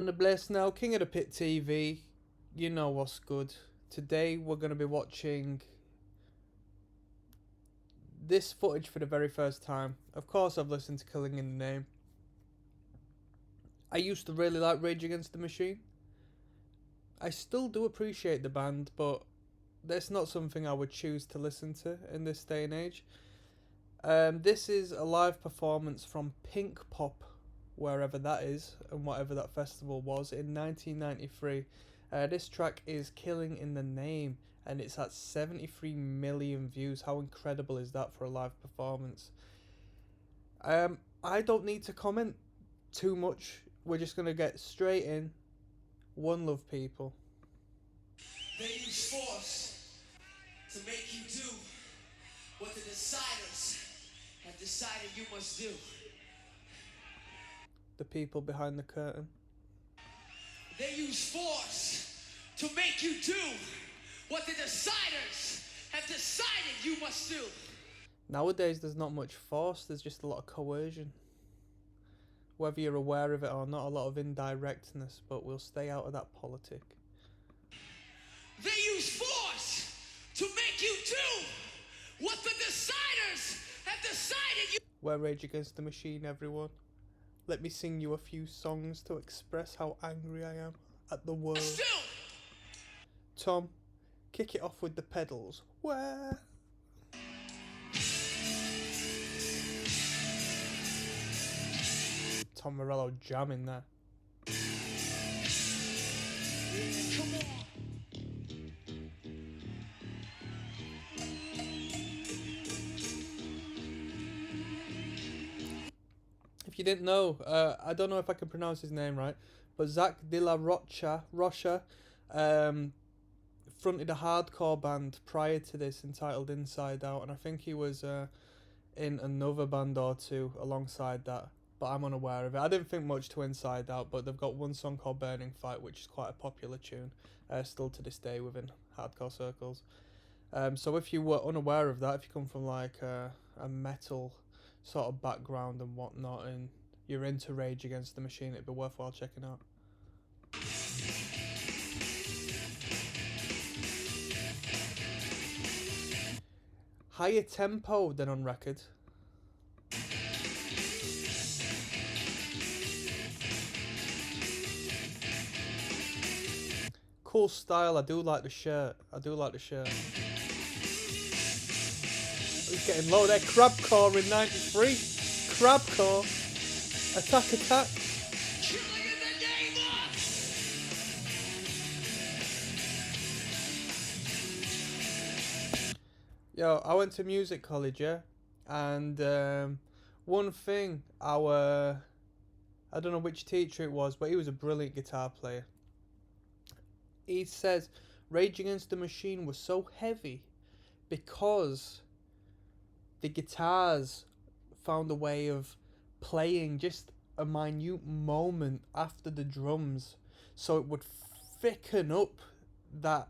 On the Bliss now, King of the Pit TV. You know what's good. Today we're going to be watching this footage for the very first time. Of course I've listened to Killing in the Name. I used to really like Rage Against the Machine. I still do appreciate the band, but that's not something I would choose to listen to in this day and age. This is a live performance from Pink Pop, wherever that is, and whatever that festival was, in 1993. This track is Killing in the Name, and it's at 73 million views. How incredible is that for a live performance? I don't need to comment too much. We're just going to get straight in. One Love, people. They use force to make you do what the deciders have decided you must do. The people behind the curtain. They use force to make you do what the deciders have decided you must do. Nowadays there's not much force, there's just a lot of coercion. Whether you're aware of it or not, a lot of indirectness, but we'll stay out of that politic. They use force to make you do what the deciders have decided you... We're Rage Against the Machine, everyone. Let me sing you a few songs to express how angry I am at the world. Still. Tom, kick it off with the pedals. Where? Tom Morello jamming there. Come on. If you didn't know, I don't know if I can pronounce his name right, but Zach De La Rocha fronted a hardcore band prior to this entitled Inside Out, and I think he was in another band or two alongside that, but I'm unaware of it. I didn't think much to Inside Out, but they've got one song called Burning Fight, which is quite a popular tune, still to this day within hardcore circles. So if you were unaware of that, if you come from like a metal sort of background and whatnot, and you're into Rage Against the Machine, it'd be worthwhile checking out. Higher tempo than on record. Cool style. I do like the shirt. He's getting low there. Crabcore in 93. Crabcore. Attack, attack. Killing in the name of... Yo, I went to music college, yeah? And one thing, I don't know which teacher it was, but he was a brilliant guitar player. He says Rage Against the Machine was so heavy because the guitars found a way of playing just a minute moment after the drums, so it would thicken up that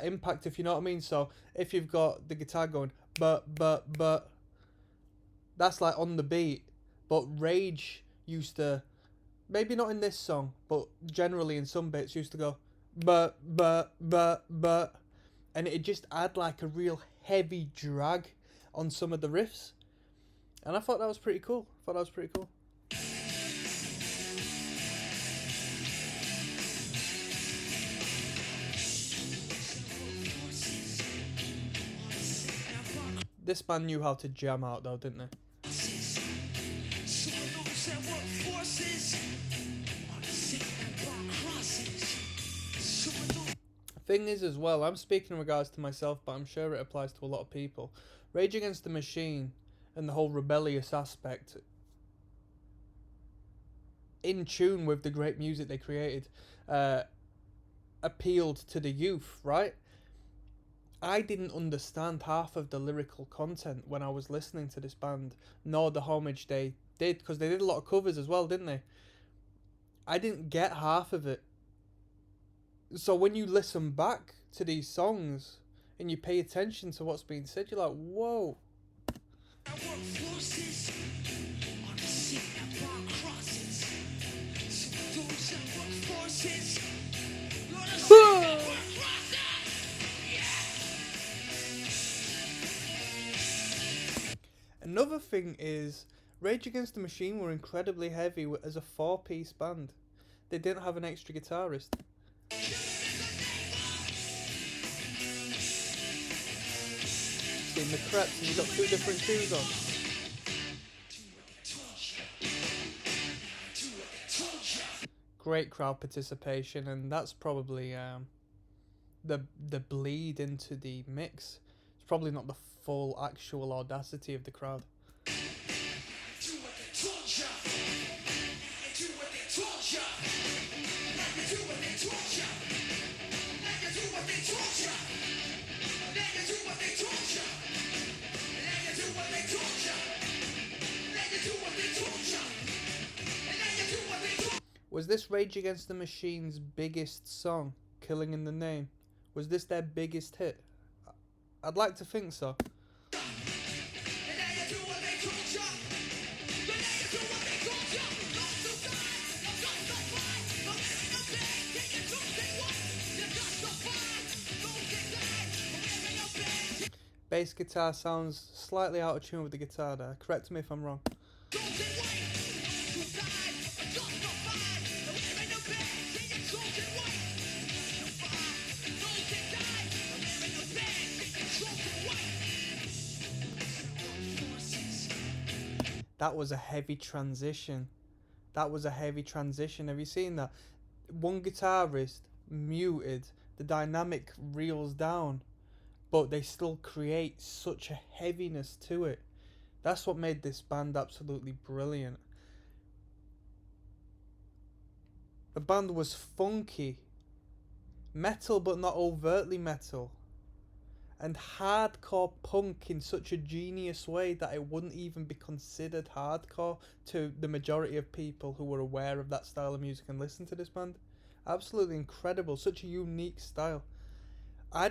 impact, if you know what I mean. So if you've got the guitar going but that's like on the beat, but Rage used to, maybe not in this song, but generally in some bits, used to go but, and it just add like a real heavy drag on some of the riffs, and I thought that was pretty cool. This band knew how to jam out though, didn't they? Thing is as well, I'm speaking in regards to myself, but I'm sure it applies to a lot of people. Rage Against the Machine and the whole rebellious aspect, in tune with the great music they created, appealed to the youth, right? I didn't understand half of the lyrical content when I was listening to this band, nor the homage they did, because they did a lot of covers as well, didn't they? I didn't get half of it. So when you listen back to these songs and you pay attention to what's being said, you're like, whoa. forces. Gonna sing that word process. Another thing is, Rage Against the Machine were incredibly heavy as a 4-piece band. They didn't have an extra guitarist. See, in the Creps, and you've got 2 different shoes on. Great crowd participation, and that's probably the bleed into the mix. It's probably not the full actual audacity of the crowd. Was this Rage Against the Machine's biggest song, Killing in the Name? Was this their biggest hit? I'd like to think so. Bass guitar sounds slightly out of tune with the guitar there. Correct me if I'm wrong. That was a heavy transition. Have you seen that? One guitarist muted, the dynamic reels down, but they still create such a heaviness to it. That's what made this band absolutely brilliant. The band was funky, metal but not overtly metal, and hardcore punk in such a genius way that it wouldn't even be considered hardcore to the majority of people who were aware of that style of music and listened to this band. Absolutely incredible, such a unique style. I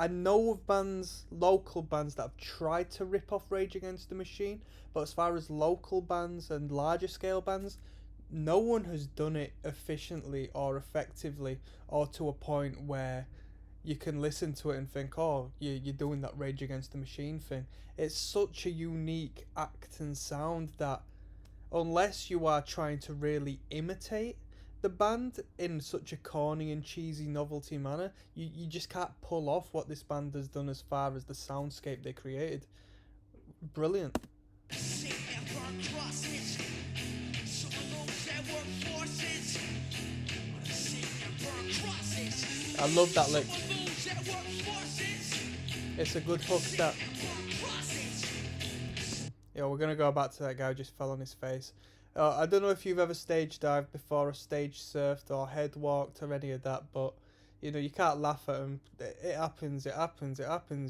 know of bands, local bands, that have tried to rip off Rage Against the Machine, but as far as local bands and larger scale bands, no one has done it efficiently or effectively or to a point where you can listen to it and think, oh, you're doing that Rage Against the Machine thing. It's such a unique act and sound that unless you are trying to really imitate the band in such a corny and cheesy novelty manner, you just can't pull off what this band has done as far as the soundscape they created. Brilliant. I love that lick. It's a good hook, that. Yeah, we're going to go back to that guy who just fell on his face. I don't know if you've ever stage dived before or stage surfed or head walked or any of that, but you know, you can't laugh at them. It happens.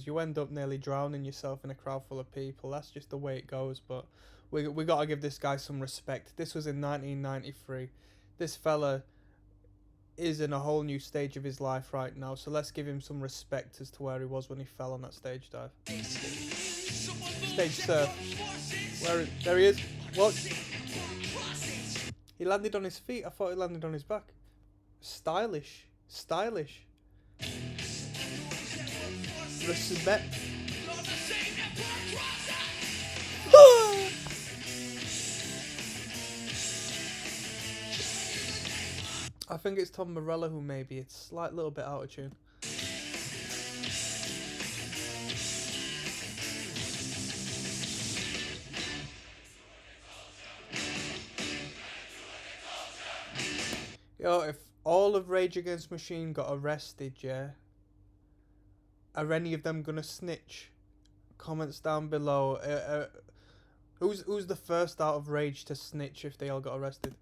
You end up nearly drowning yourself in a crowd full of people. That's just the way it goes, but we got to give this guy some respect. This was in 1993. This fella is in a whole new stage of his life right now, so let's give him some respect as to where he was when he fell on that stage dive. Stage surf. There he is. Watch. He landed on his feet. I thought he landed on his back. Stylish. Respect. I think it's Tom Morello who maybe it's a slight little bit out of tune. Yo, if all of Rage Against Machine got arrested, yeah, are any of them gonna snitch? Comments down below. Who's the first out of Rage to snitch if they all got arrested?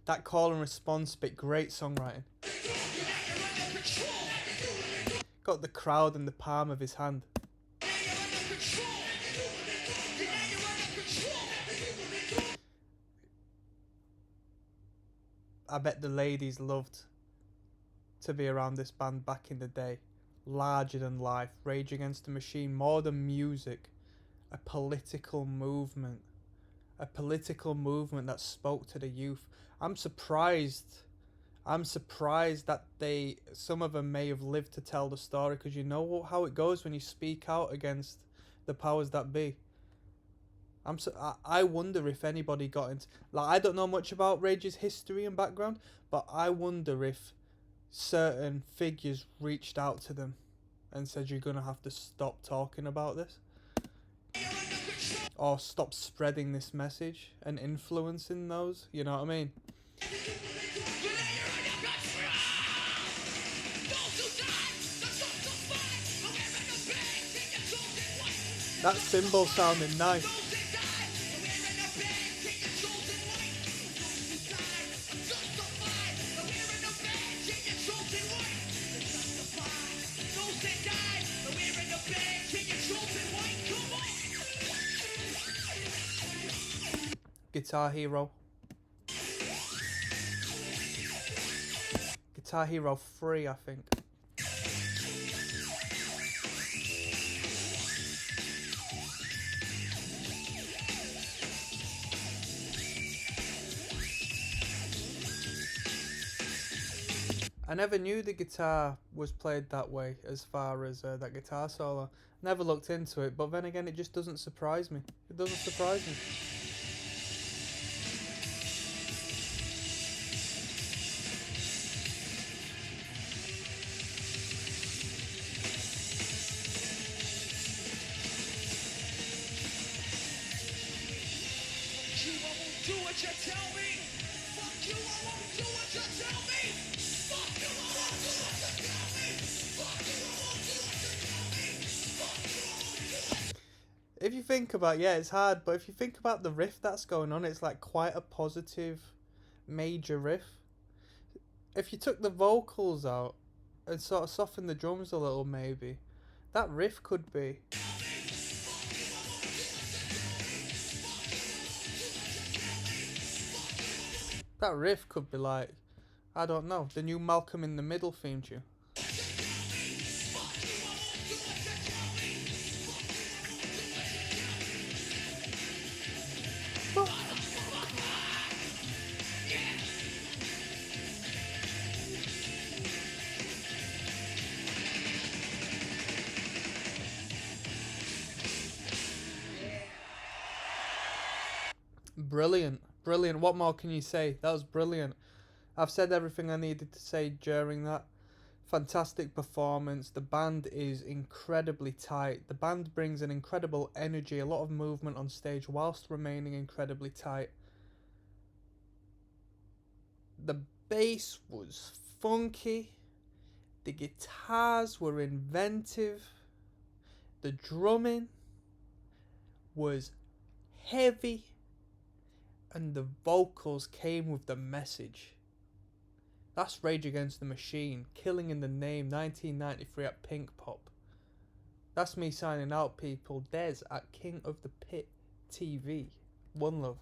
That call and response bit, great songwriting. Got the crowd in the palm of his hand. I bet the ladies loved to be around this band back in the day. larger than life. Rage Against the Machine, more than music, a political movement. A political movement that spoke to the youth. I'm surprised that some of them may have lived to tell the story, because you know how it goes when you speak out against the powers that be. I wonder if anybody got into, like, I don't know much about Rage's history and background, but I wonder if certain figures reached out to them and said, you're gonna have to stop talking about this, or stop spreading this message and influencing those, you know what I mean? That cymbal sounded nice. Guitar Hero. Guitar Hero 3, I think. I never knew the guitar was played that way, as far as that guitar solo. Never looked into it, but then again, it just doesn't surprise me. It doesn't surprise me. Do what you tell me. Fuck you, I won't do what you tell me. Fuck you, I won't do what you tell me. Fuck you, I won't do what you tell me. Fuck you, I won't do what you. If you think about, yeah, it's hard, but if you think about the riff that's going on, it's like quite a positive, major riff. If you took the vocals out and sort of softened the drums a little, maybe that riff could be. That riff could be like, I don't know, the new Malcolm in the Middle theme tune. Brilliant, brilliant. What more can you say? That was brilliant. I've said everything I needed to say during that. Fantastic performance. The band is incredibly tight. The band brings an incredible energy, a lot of movement on stage whilst remaining incredibly tight. The bass was funky. The guitars were inventive. The drumming was heavy. And the vocals came with the message. That's Rage Against the Machine, Killing in the Name, 1993 at Pink Pop. That's me signing out, people. Des at King of the Pit TV. One love.